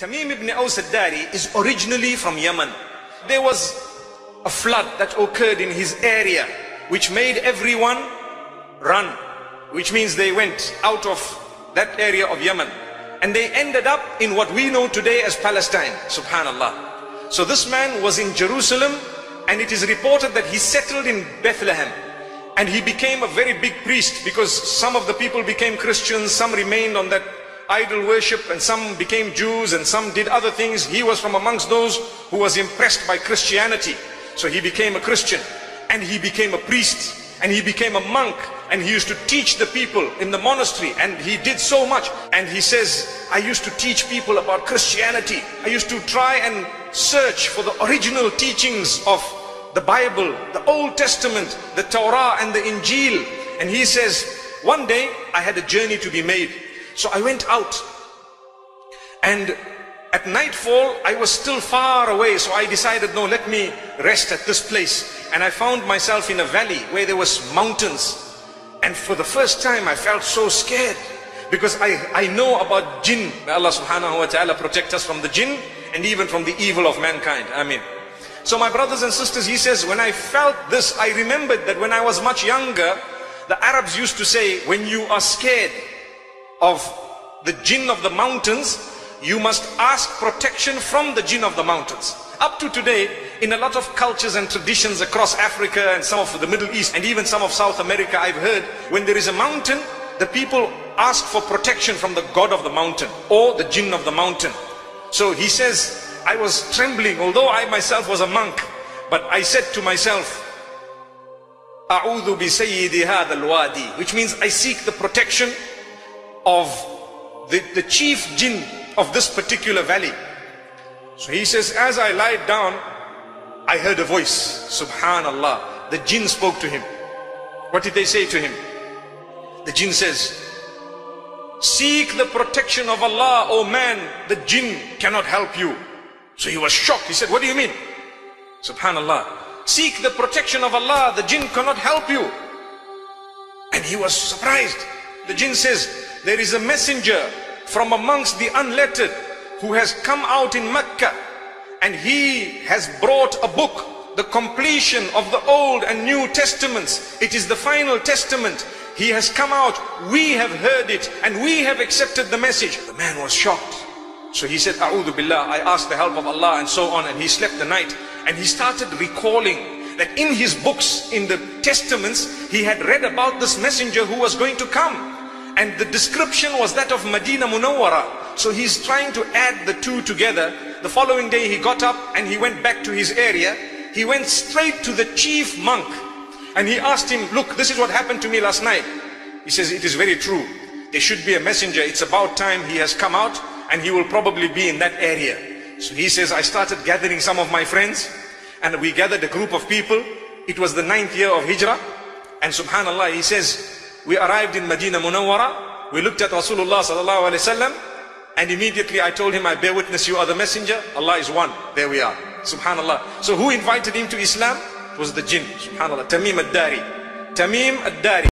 Temim Ed-Dari is originally from Yemen. There was a flood that occurred in his area which made everyone run, which means they went out of that area of Yemen and they ended up in what we know today as Palestine. Subhanallah. So this man was in Jerusalem, and it is reported that he settled in Bethlehem, and he became a very big priest, because some of the people became Christians, some remained on that idol worship, and some became Jews, and some did other things. He was from amongst those who was impressed by Christianity, so he became a Christian, and he became a priest, and he became a monk, and he used to teach the people in the monastery, and he did so much. And he says, I used to teach people about Christianity. I used to try and search for the original teachings of the Bible, the Old Testament, the Torah and the Injil. And he says, one day I had a journey to be made. So I went out, and at nightfall I was still far away. So I decided, no, let me rest at this place. And I found myself in a valley where there was mountains. And for the first time I felt so scared, because I know about jinn. May Allah subhanahu wa ta'ala protect us from the jinn and even from the evil of mankind. Ameen. So my brothers and sisters, he says, when I felt this, I remembered that when I was much younger, the Arabs used to say, when you are scared of the jinn of the mountains, you must ask protection from the jinn of the mountains. Up to today, in a lot of cultures and traditions across Africa and some of the Middle East and even some of South America, I've heard, when there is a mountain, the people ask for protection from the god of the mountain or the jinn of the mountain. So he says, I was trembling, although I myself was a monk, but I said to myself, A'udhu bi sayyidi hadha al-wadi, which means I seek the protection of the chief jinn of this particular valley. So he says, as I lied down, I heard a voice. Subhanallah. The jinn spoke to him. What did they say to him? The jinn says, seek the protection of Allah, O man, the jinn cannot help you. So he was shocked. He said, what do you mean? Subhanallah. Seek the protection of Allah, the jinn cannot help you. And he was surprised. The jinn says, there is a messenger from amongst the unlettered who has come out in Mecca, and he has brought a book, the completion of the Old and New Testaments. It is the final testament. He has come out, we have heard it, and we have accepted the message. The man was shocked. So he said, A'udhu Billah, I asked the help of Allah, and so on, and he slept the night. And he started recalling that in his books, in the testaments, he had read about this messenger who was going to come. And the description was that of Medina Munawwara. So he's trying to add the two together. The following day he got up and he went back to his area. He went straight to the chief monk and he asked him, look, this is what happened to me last night. He says, it is very true. There should be a messenger. It's about time he has come out, and he will probably be in that area. So he says, I started gathering some of my friends, and we gathered a group of people. It was the 9th year of Hijrah. And subhanallah, he says, we arrived in Medina Munawwara. We looked at Rasulullah sallallahu alaihi wasallam, and immediately I told him, I bear witness you are the messenger. Allah is one. There we are. Subhanallah. So who invited him to Islam? It was the jinn. Subhanallah. Temim Ed-Dari. Temim Ed-Dari.